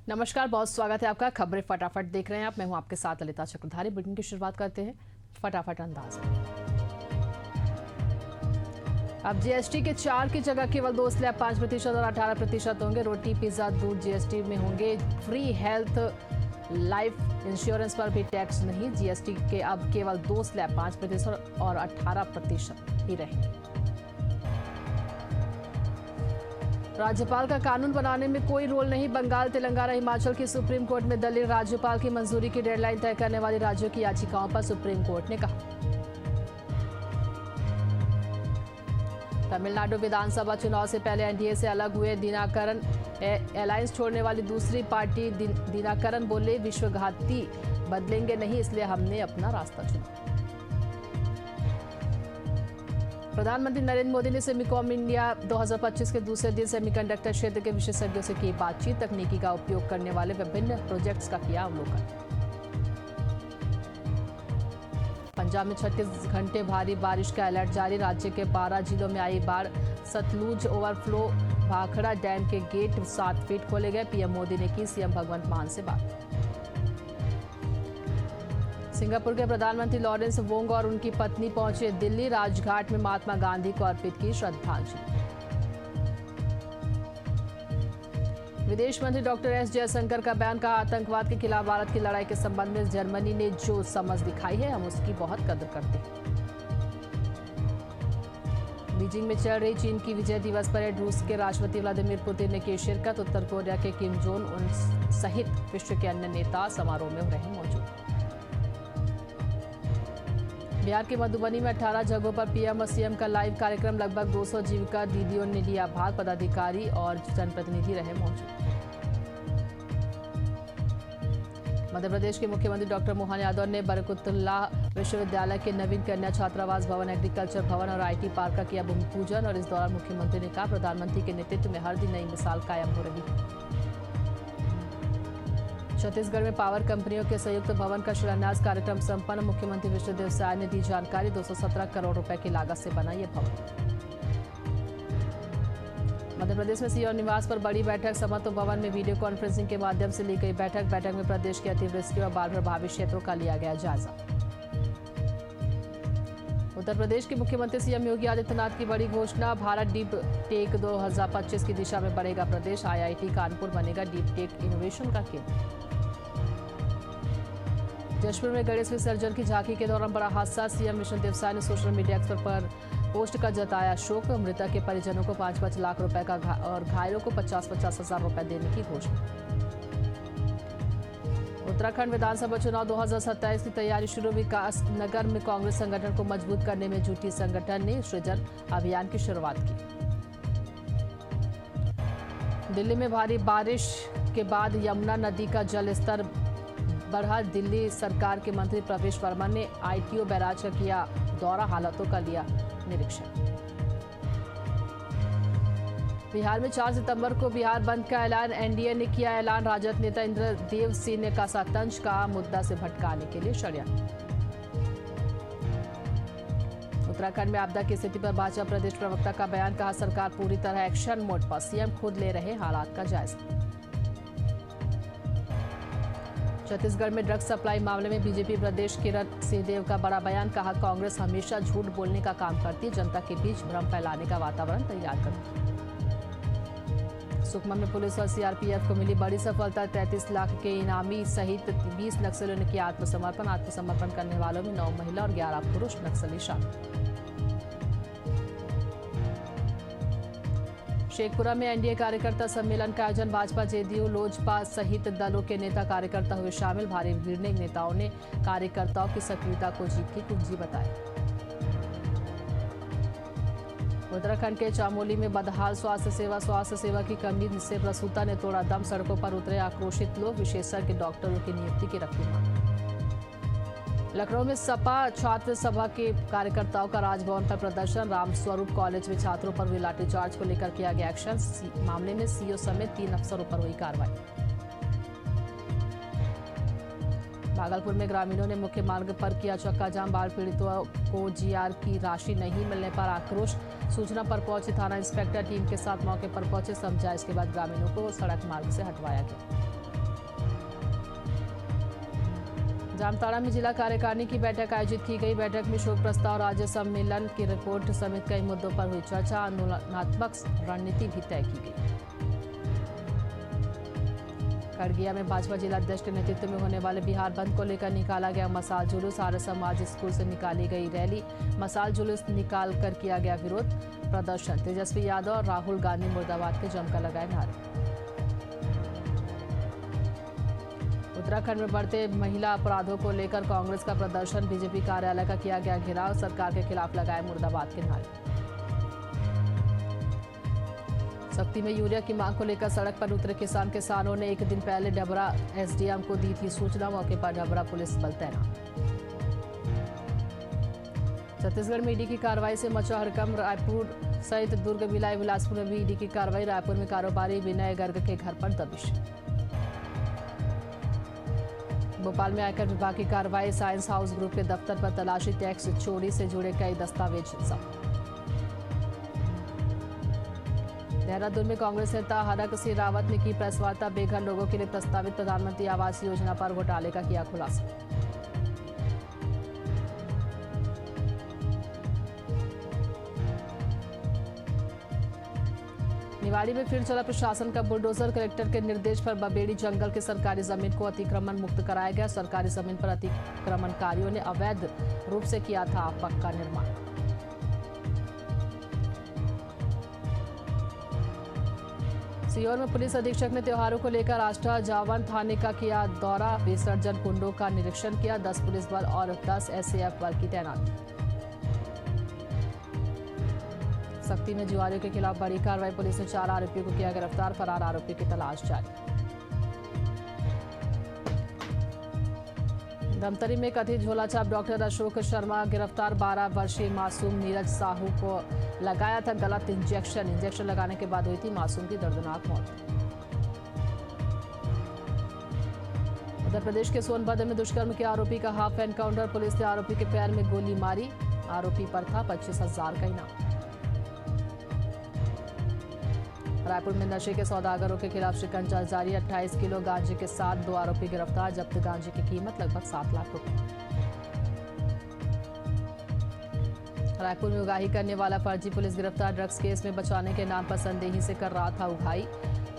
नमस्कार, बहुत स्वागत है आपका। खबरें फटाफट देख रहे हैं आप। मैं हूं आपके साथ ललिता चक्रधारी। बुलेटिन की शुरुआत करते हैं फटाफट अंदाज में। अब जीएसटी के 4 की जगह केवल 2 स्लैब 5% और 18% होंगे। रोटी, पिज्जा, दूध जीएसटी में होंगे फ्री। हेल्थ लाइफ इंश्योरेंस पर भी टैक्स नहीं। जीएसटी के अब केवल 2 स्लैब 5% और 18% ही रहेंगे। राज्यपाल का कानून बनाने में कोई रोल नहीं। बंगाल, तेलंगाना, हिमाचल की सुप्रीम कोर्ट में दलील। राज्यपाल की मंजूरी की डेडलाइन तय करने वाली राज्यों की याचिकाओं पर सुप्रीम कोर्ट ने कहा। तमिलनाडु विधानसभा चुनाव से पहले एनडीए से अलग हुए दिनाकरन। अलायंस छोड़ने वाली दूसरी पार्टी। दिनाकरन बोले, विश्वघाती बदलेंगे नहीं, इसलिए हमने अपना रास्ता चुना। प्रधानमंत्री नरेंद्र मोदी ने सेमिकॉन इंडिया 2025 के दूसरे दिन सेमीकंडक्टर क्षेत्र के विशेषज्ञों से की बातचीत। तकनीकी का उपयोग करने वाले विभिन्न प्रोजेक्ट्स का किया अवलोकन। पंजाब में 36 घंटे भारी बारिश का अलर्ट जारी। राज्य के 12 जिलों में आई बाढ़। सतलुज ओवरफ्लो। भाखड़ा डैम के गेट 7 फीट खोले गए। पीएम मोदी ने की सीएम भगवंत मान से बात। सिंगापुर के प्रधानमंत्री लॉरेंस वोंग और उनकी पत्नी पहुंचे दिल्ली। राजघाट में महात्मा गांधी को अर्पित की श्रद्धांजलि। विदेश मंत्री डॉक्टर एस जयशंकर का बयान। कहा, आतंकवाद के खिलाफ भारत की लड़ाई के संबंध में जर्मनी ने जो समझ दिखाई है, हम उसकी बहुत कदर करते हैं। बीजिंग में चल रही चीन की विजय दिवस परेड। रूस के राष्ट्रपति व्लादिमीर पुतिन ने की शिरकत। उत्तर कोरिया के किम जोंग उन सहित विश्व के अन्य नेता समारोह में रहे मौजूद। बिहार के मधुबनी में 18 जगहों पर पीएम और सीएम का लाइव कार्यक्रम। लगभग 200 जीविका दीदियों ने लिया भाग। पदाधिकारी और जनप्रतिनिधि रहे मौजूद। मध्य प्रदेश के मुख्यमंत्री डॉक्टर मोहन यादव ने बरकतुल्लाह विश्वविद्यालय के नवीन कन्या छात्रावास भवन, एग्रीकल्चर भवन और आईटी पार्क का किया भूमि पूजन। और इस दौरान मुख्यमंत्री ने कहा, प्रधानमंत्री के नेतृत्व में हर दिन नई मिसाल कायम हो रही है। छत्तीसगढ़ में पावर कंपनियों के संयुक्त भवन का शिलान्यास कार्यक्रम संपन्न। मुख्यमंत्री विष्णुदेव साय ने दी जानकारी। 217 करोड़ रुपए की लागत से बना यह भवन। मध्य प्रदेश में सीएम निवास पर बड़ी बैठक। समत्व भवन में वीडियो कॉन्फ्रेंसिंग के माध्यम से ली गई बैठक में प्रदेश के अतिवृष्टि और बाढ़ प्रभावित क्षेत्रों का लिया गया जायजा। उत्तर प्रदेश के मुख्यमंत्री सीएम योगी आदित्यनाथ की बड़ी घोषणा। भारत डीप टेक 2025 की दिशा में बढ़ेगा प्रदेश। आईआईटी कानपुर बनेगा डीप टेक इनोवेशन का केंद्र। जशपुर में गणेश विसर्जन की झांकी के दौरान बड़ा हादसा। सीएम विष्णुदेव साय ने सोशल मीडिया पर पोस्ट कर जताया शोक। मृतक के परिजनों को 5-5 लाख रुपए का और घायलों को 50-50 हजार रुपए देने की घोषणा। उत्तराखंड विधानसभा चुनाव 2027 की तैयारी शुरू। विकास नगर में कांग्रेस संगठन को मजबूत करने में जुटी संगठन ने सृजन अभियान की शुरुआत की। दिल्ली में भारी बारिश के बाद यमुना नदी का जलस्तर बढ़ा। दिल्ली सरकार के मंत्री प्रवेश वर्मा ने आईटीओ बैराज का किया दौरा, हालातों का लिया निरीक्षण। बिहार में 4 सितंबर को बिहार बंद का ऐलान। एनडीए ने किया ऐलान। राजद नेता इंद्रदेव सिंह ने कसा तंज का मुद्दा से भटकाने के लिए षड्यंत्र। उत्तराखंड में आपदा की स्थिति पर भाजपा प्रदेश प्रवक्ता का बयान। कहा, सरकार पूरी तरह एक्शन मोड पर। सीएम खुद ले रहे हालात का जायजा। छत्तीसगढ़ में ड्रग्स सप्लाई मामले में बीजेपी प्रदेश किरण सिंहदेव का बड़ा बयान। कहा, कांग्रेस हमेशा झूठ बोलने का काम करती है, जनता के बीच भ्रम फैलाने का वातावरण तैयार करती है। सुकमा में पुलिस और सीआरपीएफ को मिली बड़ी सफलता। 33 लाख के इनामी सहित 20 नक्सलियों ने किया आत्मसमर्पण। आत्मसमर्पण करने वालों में 9 महिला और 11 पुरुष नक्सली शामिल। शेखपुरा में एनडीए कार्यकर्ता सम्मेलन का आयोजन। भाजपा, जेडीयू, लोजपा सहित दलों के नेता कार्यकर्ता हुए शामिल। भारी भीड़ ने नेताओं ने कार्यकर्ताओं की सक्रियता को जीत की कुंजी बताया। उत्तराखंड के चामोली में बदहाल स्वास्थ्य सेवा की कमी से प्रसूता ने तोड़ा दम। सड़कों पर उतरे आक्रोशित लोग। विशेषज्ञ डॉक्टरों की नियुक्ति की रखी मांग। लखनऊ में सपा छात्र सभा के कार्यकर्ताओं का राजभवन पर प्रदर्शन। रामस्वरूप कॉलेज में छात्रों पर हुई लाठीचार्ज को लेकर किया गया एक्शन। मामले में सीईओ समेत 3 अफसरों पर हुई कार्रवाई। भागलपुर में ग्रामीणों ने मुख्य मार्ग पर किया चक्का जाम। बाढ़ पीड़ितों को जीआर की राशि नहीं मिलने पर आक्रोश। सूचना पर पहुंचे थाना इंस्पेक्टर टीम के साथ मौके पर पहुंचे। समझाइश के बाद ग्रामीणों को सड़क मार्ग से हटवाया गया। जामताड़ा में जिला कार्यकारिणी की बैठक आयोजित की गई। बैठक में शोक प्रस्ताव, राज्य सम्मेलन की रिपोर्ट समेत कई मुद्दों पर हुई चर्चा। आंदोलनात्मक रणनीति भी तय की गई। खगड़िया में भाजपा जिला अध्यक्ष के नेतृत्व में होने वाले बिहार बंद को लेकर निकाला गया मसाल जुलूस। आर्य समाज स्कूल से निकाली गई रैली, मसाल जुलूस निकाल कर किया गया विरोध प्रदर्शन। तेजस्वी यादव और राहुल गांधी मुर्दाबाद के जमकर लगाए नारे। उत्तराखंड में बढ़ते महिला अपराधों को लेकर कांग्रेस का प्रदर्शन, बीजेपी कार्यालय का किया गया घेराव, सरकार के खिलाफ लगाए मुर्दाबाद के नारे। सख्ती में यूरिया की मांग को लेकर सड़क पर उतरे किसानों ने एक दिन पहले डबरा एसडीएम को दी थी सूचना। मौके पर डबरा पुलिस बल तैनात। छत्तीसगढ़ में ईडी की कार्रवाई से मचा हड़कंप। रायपुर सहित दुर्ग, भिलाई, बिलासपुर में भी ईडी की कार्रवाई। रायपुर में कारोबारी विनय गर्ग के घर पर दबिश। भोपाल में आयकर विभाग की कार्रवाई। साइंस हाउस ग्रुप के दफ्तर पर तलाशी, टैक्स चोरी से जुड़े कई दस्तावेज जब्त। देहरादून में कांग्रेस नेता हरक सिंह रावत ने की प्रेस वार्ता। बेघर लोगों के लिए प्रस्तावित प्रधानमंत्री आवास योजना पर घोटाले का किया खुलासा। निवाड़ी में फिर चला प्रशासन का बुलडोजर। कलेक्टर के निर्देश पर बबेड़ी जंगल की सरकारी जमीन को अतिक्रमण मुक्त कराया गया। सरकारी जमीन पर अतिक्रमणकारियों ने अवैध रूप से किया था पक्का निर्माण। सीहोर में पुलिस अधीक्षक ने त्योहारों को लेकर आष्टा जावन थाने का किया दौरा। विसर्जन कुंडों का निरीक्षण किया। 10 पुलिस बल और 10 एसएएफ बल की तैनाती। सख्ती में जुआरियों के खिलाफ बड़ी कार्रवाई। पुलिस ने 4 आरोपियों को किया गिरफ्तार। फरार आरोपियों की तलाश जारी। धमतरी में कथित झोलाछाप डॉक्टर अशोक शर्मा गिरफ्तार। 12 वर्षीय मासूम नीरज साहू को लगाया था गलत इंजेक्शन लगाने के बाद हुई थी मासूम की दर्दनाक मौत। उत्तर प्रदेश के सोनभद्र में दुष्कर्म के आरोपी का हाफ एनकाउंटर। पुलिस ने आरोपी के पैर में गोली मारी। आरोपी पर था 25,000 का इनाम। रायपुर में नशे के सौदागरों के खिलाफ शिकंजा जारी। 28 किलो गांजे के साथ 2 आरोपी गिरफ्तार। जब्त गांजे की कीमत लगभग 7 लाख रुपए। रायपुर में उगाही करने वाला फर्जी पुलिस गिरफ्तार। ड्रग्स केस में बचाने के नाम पर संदेही से कर रहा था उगाही।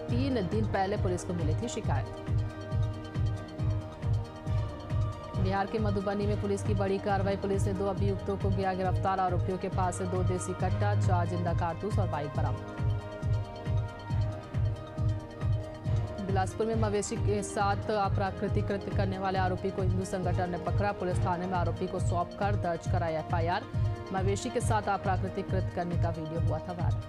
3 दिन पहले पुलिस को मिली थी शिकायत। बिहार के मधुबनी में पुलिस की बड़ी कार्रवाई। पुलिस ने 2 अभियुक्तों को किया गिरफ्तार। आरोपियों के पास से 2 देसी कट्टा, 4 जिंदा कारतूस और बाइक बरामद। बिलासपुर में मवेशी के साथ अप्राकृतिक कृत्य करने वाले आरोपी को हिंदू संगठन ने पकड़ा। पुलिस थाने में आरोपी को सौंपकर दर्ज कराया एफआईआर। मवेशी के साथ अप्राकृतिक कृत्य करने का वीडियो हुआ था वायरल।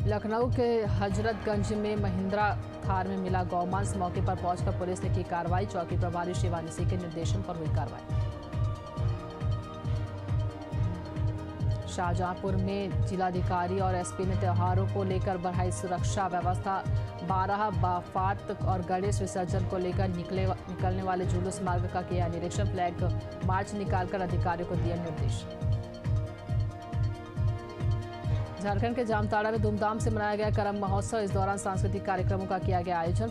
लखनऊ के हजरतगंज में महिंद्रा थार में मिला गौमांस। मौके पर पहुंचकर पुलिस ने की कार्रवाई। चौकी प्रभारी शिवानी सिंह के निर्देशन पर हुई कार्रवाई। शाहजहांपुर में जिलाधिकारी और एसपी ने त्योहारों को लेकर बढ़ाई सुरक्षा व्यवस्था। 12 बाफात और गणेश विसर्जन को लेकर निकलने वाले जुलूस मार्ग का किया निरीक्षण। फ्लैग मार्च निकालकर अधिकारियों को दिया निर्देश। झारखंड के जामताड़ा में धूमधाम से मनाया गया करम महोत्सव। इस दौरान सांस्कृतिक कार्यक्रमों का किया गया आयोजन।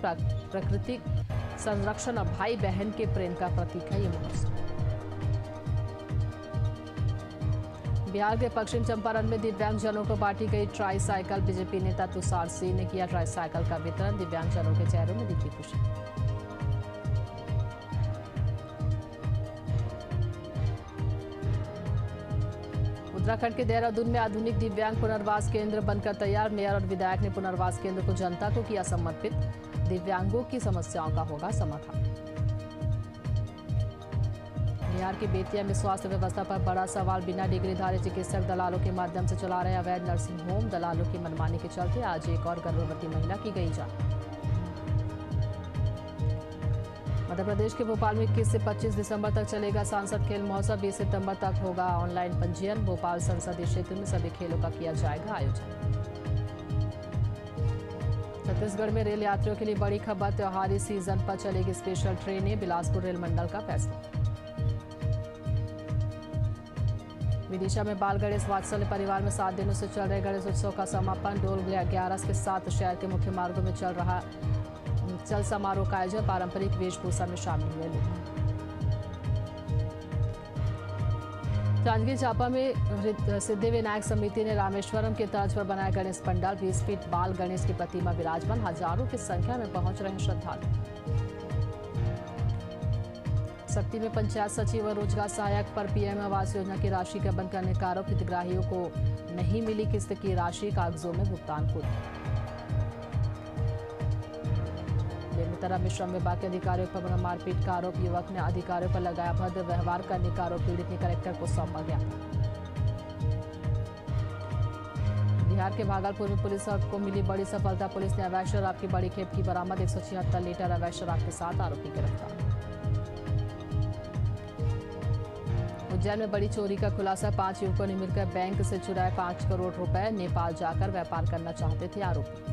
प्रकृति संरक्षण और भाई बहन के प्रेम का प्रतीक है ये महोत्सव। बिहार के पश्चिम चंपारण में दिव्यांगजनों को बांटी गई ट्राईसाइकिल। बीजेपी नेता तुषार सिंह ने किया ट्राईसाइकिल का वितरण। दिव्यांगजनों के चेहरों में दिखी खुशी। उत्तराखंड के देहरादून में आधुनिक दिव्यांग पुनर्वास केंद्र बनकर तैयार। मेयर और विधायक ने पुनर्वास केंद्र को जनता को किया समर्पित। दिव्यांगों की समस्याओं का होगा समाधान। बिहार के बेतिया में स्वास्थ्य व्यवस्था पर बड़ा सवाल। बिना डिग्रीधारी चिकित्सक दलालों के माध्यम से चला रहे अवैध नर्सिंग होम। दलालों की मनमानी के चलते आज एक और गर्भवती महिला की गई जान। मध्य प्रदेश के भोपाल में 21 से 25 दिसंबर तक चलेगा सांसद खेल महोत्सव। 20 सितंबर तक होगा ऑनलाइन पंजीयन। भोपाल संसदीय क्षेत्र में सभी खेलों का किया जाएगा आयोजन। छत्तीसगढ़ में रेल यात्रियों के लिए बड़ी खबर। त्योहारी सीजन पर चलेगी स्पेशल ट्रेनें। बिलासपुर रेल मंडल का फैसला। विदिशा में बाल गणेश वात्सल्य परिवार में 7 दिनों से चल रहे गणेश उत्सव का समापन। डोल 11 के साथ शहर के मुख्य मार्गों में चल समारोह का आयोजन, पारंपरिक वेशभूषा में शामिल हुए लोग। जांजगीर चांपा में सिद्धिविनायक समिति ने रामेश्वरम के तर्ज पर बनाया गणेश पंडाल। 20 फीट बाल गणेश की प्रतिमा विराजमान, हजारों की संख्या में पहुंच रहे हैं श्रद्धालु। सक्ती में पंचायत सचिव और रोजगार सहायक पर पीएम आवास योजना की राशि का बंद करने का आरोप। हितग्राहियों को नहीं मिली किस्त की राशि, कागजों में भुगतान पूर्ण। बेमेतरा में श्रम विभाग के अधिकारियों पर मारपीट का आरोप। युवक ने अधिकारियों पर लगाया अभद्र व्यवहार करने का आरोप। पीड़ित ने कलेक्टर को सौंपा गया। बिहार के भागलपुर में पुलिस को मिली बड़ी सफलता। पुलिस ने अवैध शराब की बड़ी खेप की बरामद। 176 लीटर अवैध शराब के साथ आरोपी गिरफ्तार। उज्जैन में बड़ी चोरी का खुलासा। 5 युवकों ने मिलकर बैंक से चुराए 5 करोड़ रुपए। नेपाल जाकर व्यापार करना चाहते थे आरोपी।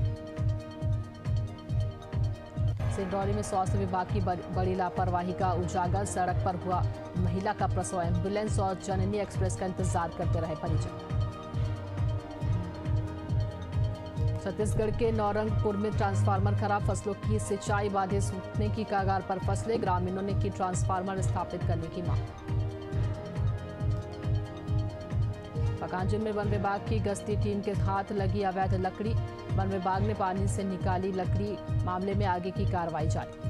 सिंगरौली में स्वास्थ्य विभाग की बड़ी लापरवाही का उजागर। सड़क पर हुआ महिला का प्रसव। एम्बुलेंस और जननी एक्सप्रेस का इंतजार करते रहे परिजन। छत्तीसगढ़ के नौरंगपुर में ट्रांसफार्मर खराब। फसलों की सिंचाई बाधित, सूखने की कगार पर फसलें। ग्रामीणों ने की ट्रांसफार्मर स्थापित करने की मांग। पकांजूर में वन विभाग की गश्ती टीम के हाथ लगी अवैध लकड़ी। वन विभाग ने पानी से निकाली लकड़ी। मामले में आगे की कार्रवाई जारी।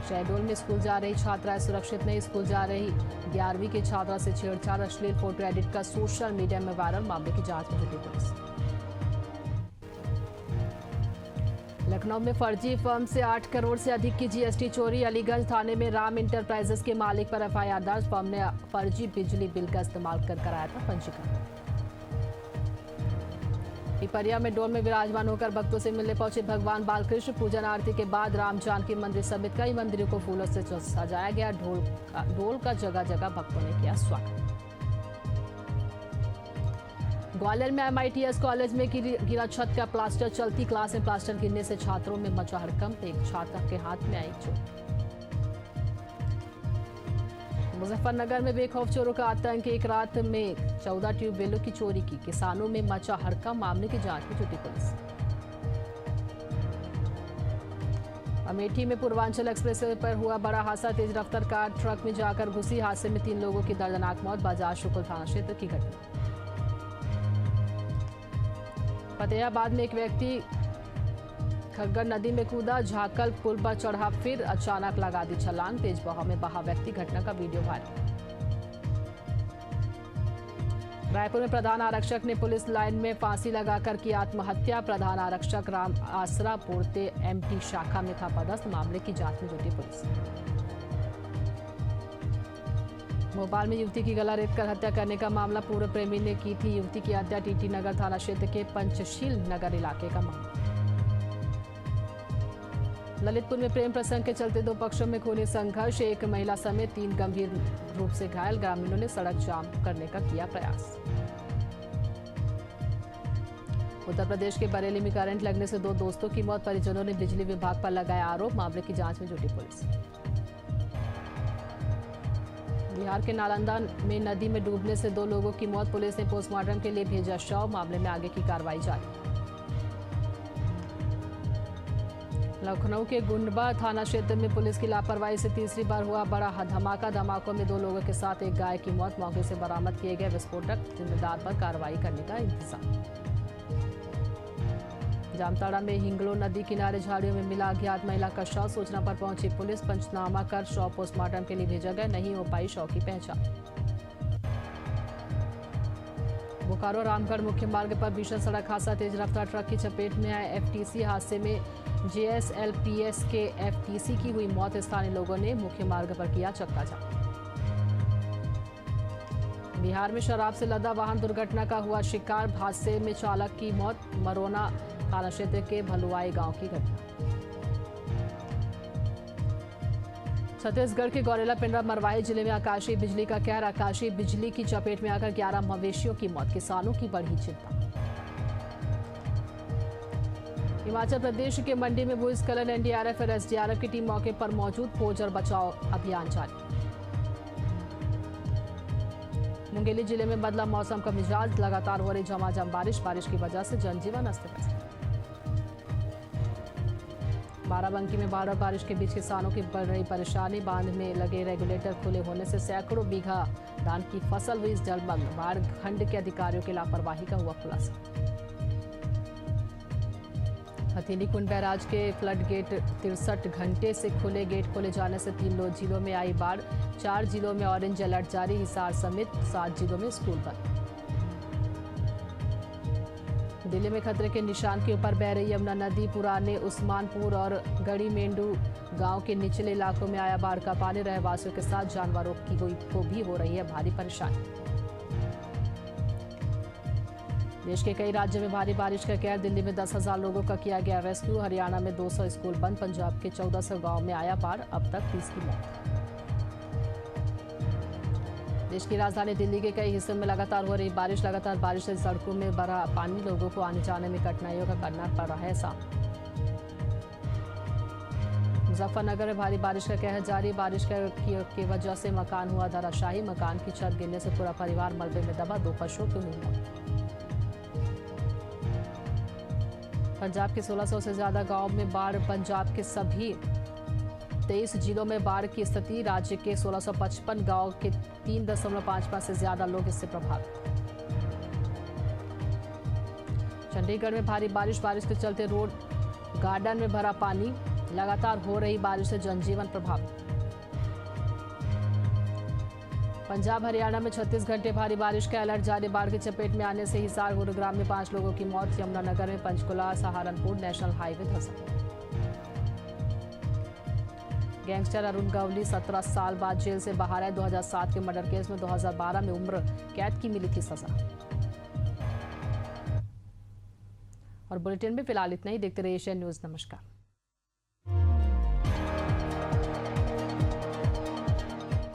शहडोल में स्कूल जा रही छात्राएं सुरक्षित नहीं। स्कूल जा रही 11वीं की छात्रा से छेड़छाड़। अश्लील फोटो एडिट का सोशल मीडिया में वायरल। मामले की जांच में जुटी पुलिस। लखनऊ में फर्जी फर्म से 8 करोड़ से अधिक की जीएसटी चोरी। अलीगंज थाने में राम इंटरप्राइजेस के मालिक पर एफआईआर दर्ज। फर्म ने फर्जी बिजली बिल का इस्तेमाल कर कराया था पंजीकरण। पिपरिया में डोल में विराजमान होकर भक्तों से मिलने पहुंचे भगवान बालकृष्ण। पूजन आरती के बाद राम जानकी मंदिर समेत कई मंदिरों को फूलों से सजाया गया। ढोल का जगह जगह भक्तों ने किया स्वागत। ग्वालियर में एमआईटीएस कॉलेज में गिरा छत का प्लास्टर। चलती क्लास में प्लास्टर गिरने से छात्रों में मचा हड़कंप। एक छात्र के हाथ में आई चोट। मुजफ्फरनगर में बेखौफ चोरों का आतंक। एक रात में 14 ट्यूबवेलों की चोरी की। किसानों में मचा हड़कंप। मामले की जांच में जुटी पुलिस। अमेठी में पूर्वांचल एक्सप्रेसवे पर हुआ बड़ा हादसा। तेज रफ्तार कार ट्रक में जाकर घुसी। हादसे में 3 लोगों की दर्दनाक मौत। बाजार शुक्ल थाना क्षेत्र की घटना। फतेहाबाद में एक व्यक्ति खग्गर नदी में कूदा। झाकल पुल पर चढ़ा, फिर अचानक लगा दी छलांग। तेज बहाव में बहा व्यक्ति। घटना का वीडियो वायरल। रायपुर में प्रधान आरक्षक ने पुलिस लाइन में फांसी लगाकर की आत्महत्या। प्रधान आरक्षक राम आसरा पोर्ते एमटी शाखा में था पदस्थ। मामले की जांच में जुटी पुलिस। भोपाल में युवती की गला रेत कर हत्या करने का मामला। पूर्व प्रेमी ने की थी युवती की हत्या। टीटी नगर थाना क्षेत्र के पंचशील नगर इलाके का मामला। ललितपुर में प्रेम प्रसंग के चलते 2 पक्षों में खूनी संघर्ष। एक महिला समेत 3 गंभीर रूप से घायल। ग्रामीणों ने सड़क जाम करने का किया प्रयास। उत्तर प्रदेश के बरेली में करंट लगने से 2 दोस्तों की मौत। परिजनों ने बिजली विभाग पर लगाया आरोप। मामले की जांच में जुटी पुलिस। बिहार के नालंदा में नदी में डूबने से 2 लोगों की मौत। पुलिस ने पोस्टमार्टम के लिए भेजा शव। मामले में आगे की कार्रवाई जारी। लखनऊ के गुंडबा थाना क्षेत्र में पुलिस की लापरवाही से तीसरी बार हुआ बड़ा धमाका। धमाकों में 2 लोगों के साथ एक गाय की मौत। मौके से बरामद किए गए विस्फोटक। जिम्मेदार पर कार्रवाई करने का इंतजाम। जामताड़ा में हिंगलो नदी किनारे झाड़ियों में मिला अज्ञात महिला का शव। सूचना पर पहुंची पुलिस। पंचनामा कर शव पोस्टमार्टम के लिए भेजा गया। नहीं हो पाई शव की पहचान। बोकारो रामगढ़ मुख्य मार्ग पर भीषण सड़क हादसा। तेज रफ्तार ट्रक की चपेट में आए एफटीसी। हादसे में जेएसएलपीएस के एफटीसी की हुई मौत। स्थानीय लोगों ने मुख्य मार्ग पर किया चक्काजाम। बिहार में शराब से लदा वाहन दुर्घटना का हुआ शिकार। हादसे में चालक की मौत। मरोना थाना क्षेत्र के भलुआई गांव की घटना। छत्तीसगढ़ के गौरेला पिंडरा मरवाही जिले में आकाशीय बिजली का कहर। आकाशीय बिजली की चपेट में आकर 11 मवेशियों की मौत। किसानों की बढ़ी चिंता। हिमाचल प्रदेश के मंडी में भूस्खलन। एनडीआरएफ और एसडीआरएफ की टीम मौके पर मौजूद। खोज और बचाव अभियान जारी। मुंगेली जिले में बदला मौसम का मिजाज। लगातार हो रही झमाझम बारिश की वजह से जनजीवन अस्त व्यस्त। बाराबंकी में बाढ़ और बारिश के बीच किसानों की बढ़ रही परेशानी। बांध में लगे रेगुलेटर खुले होने से सैकड़ों बीघा धान की फसल हुई जलमग्न। बाढ़ खंड के अधिकारियों की लापरवाही का हुआ खुलासा। हथीनी कुंड बैराज के फ्लड गेट 63 घंटे से खुले। गेट खोले जाने से 3 जिलों में आई बाढ़। 4 जिलों में ऑरेंज अलर्ट जारी। हिसार समेत 7 जिलों में स्कूल बंद। दिल्ली में खतरे के निशान के ऊपर बह रही यमुना नदी। पुराने उस्मानपुर और गड़ी मेंढू गांव के निचले इलाकों में आया बाढ़ का पानी। रहवासियों के साथ जानवरों को भी हो रही है भारी परेशानी। देश के कई राज्यों में भारी बारिश का कहर। दिल्ली में 10,000 लोगों का किया गया रेस्क्यू। हरियाणा में 200 स्कूल बंद। पंजाब के 1400 गांव में आया बाढ़। अब तक 30 की मौत। देश की राजधानी दिल्ली के कई हिस्सों में लगातार हो रही बारिश। लगातार बारिश से सड़कों में भरा पानी। लोगों को आने जाने में कठिनाइयों का करना पड़ रहा है सामना। मुजफ्फरनगर में भारी बारिश का कहर जारी। बारिश की वजह से मकान हुआ धराशायी। मकान की छत गिरने से पूरा परिवार मलबे में दबा। 2 पशुओं की हुई मौत। पंजाब के 1600 से ज्यादा गांवों में बाढ़। पंजाब के सभी 23 जिलों में बाढ़ की स्थिति। राज्य के 1655 गांव के 3.55 से ज्यादा लोग इससे प्रभावित। चंडीगढ़ में भारी बारिश के चलते रोड गार्डन में भरा पानी। लगातार हो रही बारिश से जनजीवन प्रभावित। पंजाब हरियाणा में 36 घंटे भारी बारिश का अलर्ट जारी। बाढ़ की चपेट में आने से हिसार गुरुग्राम में 5 लोगों की मौत। यमुनानगर में पंचकुला सहारनपुर नेशनल हाईवे धंसा। गैंगस्टर अरुण गवली 17 साल बाद जेल से बाहर आए। 2007 के मर्डर केस में 2012 में उम्र कैद की मिली थी सजा। और बुलेटिन में फिलहाल इतना ही। देखते रहिए एशियन न्यूज। नमस्कार।